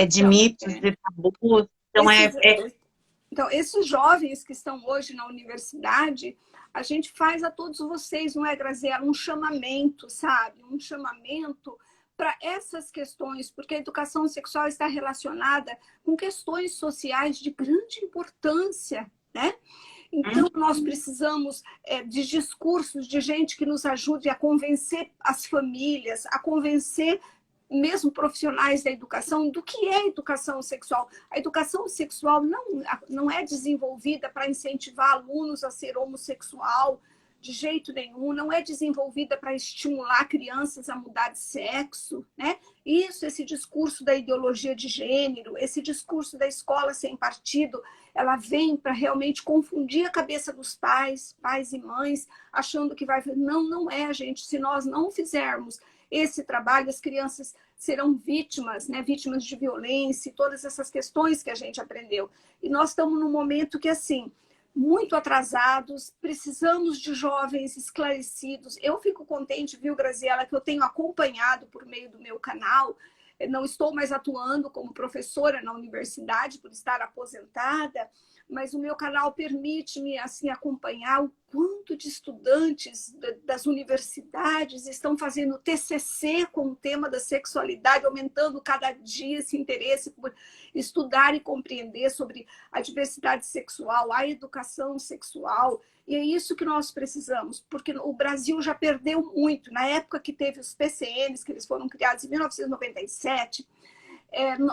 de mitos, de tabus. Então, esses jovens que estão hoje na universidade, a gente faz a todos vocês, não é, Graziela, um chamamento, sabe? Um chamamento para essas questões, porque a educação sexual está relacionada com questões sociais de grande importância, né? Então, nós precisamos de discursos de gente que nos ajude a convencer as famílias, a convencer mesmo profissionais da educação do que é educação sexual. A educação sexual não é desenvolvida para incentivar alunos a ser homossexual, de jeito nenhum, não é desenvolvida para estimular crianças a mudar de sexo, né? Esse discurso da ideologia de gênero, esse discurso da escola sem partido, ela vem para realmente confundir a cabeça dos pais e mães, achando que vai... Não é, gente. Se nós não fizermos esse trabalho, as crianças serão vítimas, né? Vítimas de violência e todas essas questões que a gente aprendeu. E nós estamos num momento que, assim, muito atrasados, precisamos de jovens esclarecidos. Eu fico contente, viu, Graziela, que eu tenho acompanhado por meio do meu canal. Não estou mais atuando como professora na universidade por estar aposentada, mas o meu canal permite-me assim acompanhar o quanto de estudantes das universidades estão fazendo TCC com o tema da sexualidade, aumentando cada dia esse interesse por estudar e compreender sobre a diversidade sexual, a educação sexual. E é isso que nós precisamos, porque o Brasil já perdeu muito. Na época que teve os PCNs, que eles foram criados em 1997,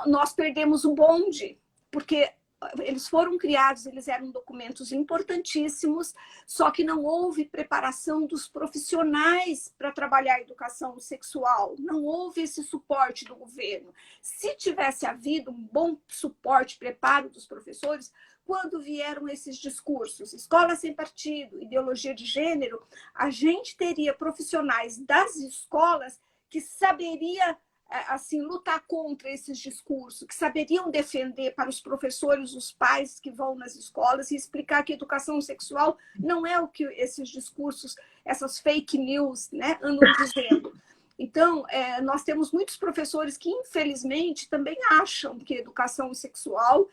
nós perdemos o bonde, porque eles foram criados, eles eram documentos importantíssimos, só que não houve preparação dos profissionais para trabalhar a educação sexual, não houve esse suporte do governo. Se tivesse havido um bom suporte, preparo dos professores, quando vieram esses discursos, escola sem partido, ideologia de gênero, a gente teria profissionais das escolas que saberia assim, lutar contra esses discursos, que saberiam defender para os professores, os pais que vão nas escolas e explicar que a educação sexual não é o que esses discursos, essas fake news, né, andam dizendo. Então, nós temos muitos professores que, infelizmente, também acham que a educação sexual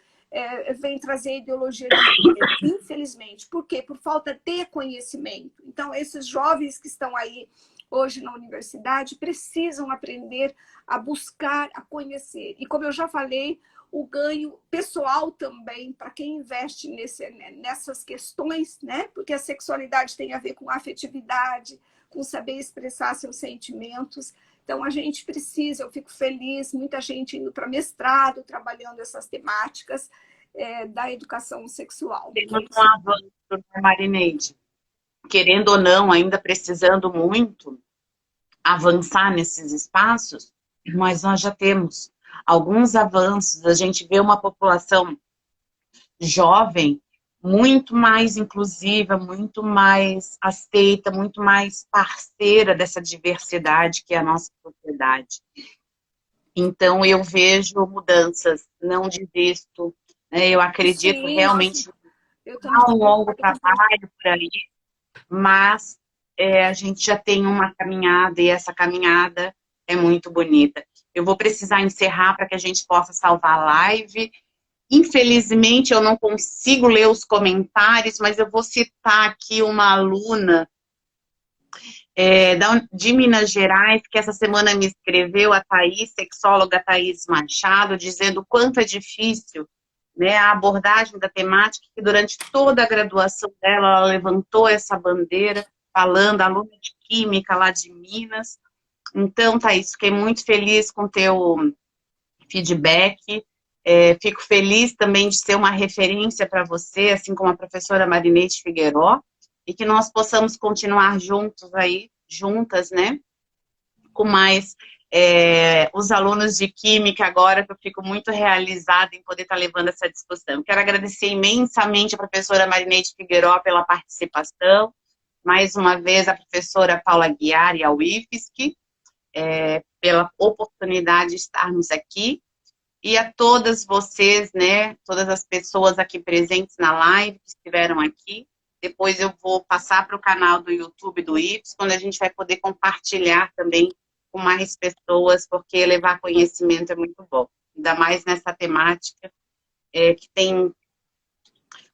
vem trazer ideologia de gênero, infelizmente. Por quê? Por falta de conhecimento. Então, esses jovens que estão aí hoje na universidade precisam aprender a buscar, a conhecer. E como eu já falei, o ganho pessoal também, para quem investe nessas questões, né? Porque a sexualidade tem a ver com afetividade, com saber expressar seus sentimentos. Então, a gente precisa, eu fico feliz, muita gente indo para mestrado, trabalhando essas temáticas da educação sexual. Temos um avanço, Marineide. Querendo ou não, ainda precisando muito avançar nesses espaços, mas nós já temos alguns avanços. A gente vê uma população jovem muito mais inclusiva, muito mais aceita, muito mais parceira dessa diversidade que é a nossa sociedade. Então, eu vejo mudanças, não desisto. Eu acredito Sim, realmente há um longo trabalho por aí, mas a gente já tem uma caminhada e essa caminhada é muito bonita. Eu vou precisar encerrar para que a gente possa salvar a live. Infelizmente, eu não consigo ler os comentários, mas eu vou citar aqui uma aluna de Minas Gerais, que essa semana me escreveu, a Thaís, sexóloga Thaís Machado, dizendo o quanto é difícil, né, a abordagem da temática, que durante toda a graduação dela, ela levantou essa bandeira, falando, aluna de Química lá de Minas. Então, Thaís, fiquei muito feliz com o teu feedback. Fico feliz também de ser uma referência para você, assim como a professora Marineide Figueiró, e que nós possamos continuar juntos aí, juntas, né? Com mais os alunos de Química agora, que eu fico muito realizada em poder estar levando essa discussão. Quero agradecer imensamente a professora Marineide Figueiró pela participação, mais uma vez a professora Paula Guiar e ao IFSC, pela oportunidade de estarmos aqui, e a todas vocês, né, todas as pessoas aqui presentes na live, que estiveram aqui. Depois eu vou passar para o canal do YouTube do IFES, quando a gente vai poder compartilhar também com mais pessoas, porque levar conhecimento é muito bom. Ainda mais nessa temática que tem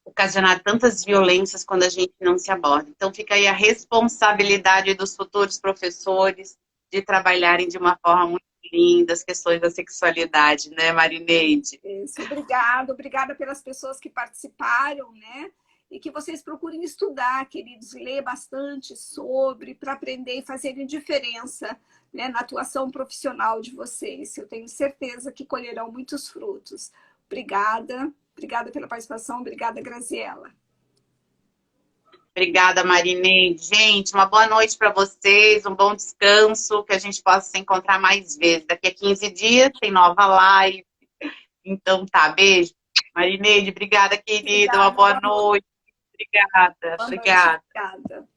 ocasionado tantas violências quando a gente não se aborda. Então fica aí a responsabilidade dos futuros professores de trabalharem de uma forma muito linda as questões da sexualidade, né, Marineide? Isso, obrigada pelas pessoas que participaram, né? E que vocês procurem estudar, queridos, ler bastante sobre, para aprender e fazerem diferença, né, na atuação profissional de vocês. Eu tenho certeza que colherão muitos frutos. Obrigada pela participação, obrigada, Graziela. Obrigada, Marineide. Gente, uma boa noite para vocês, um bom descanso, que a gente possa se encontrar mais vezes. Daqui a 15 dias tem nova live. Então tá, beijo. Marineide, obrigada, querida, uma boa noite. Obrigada. Obrigada.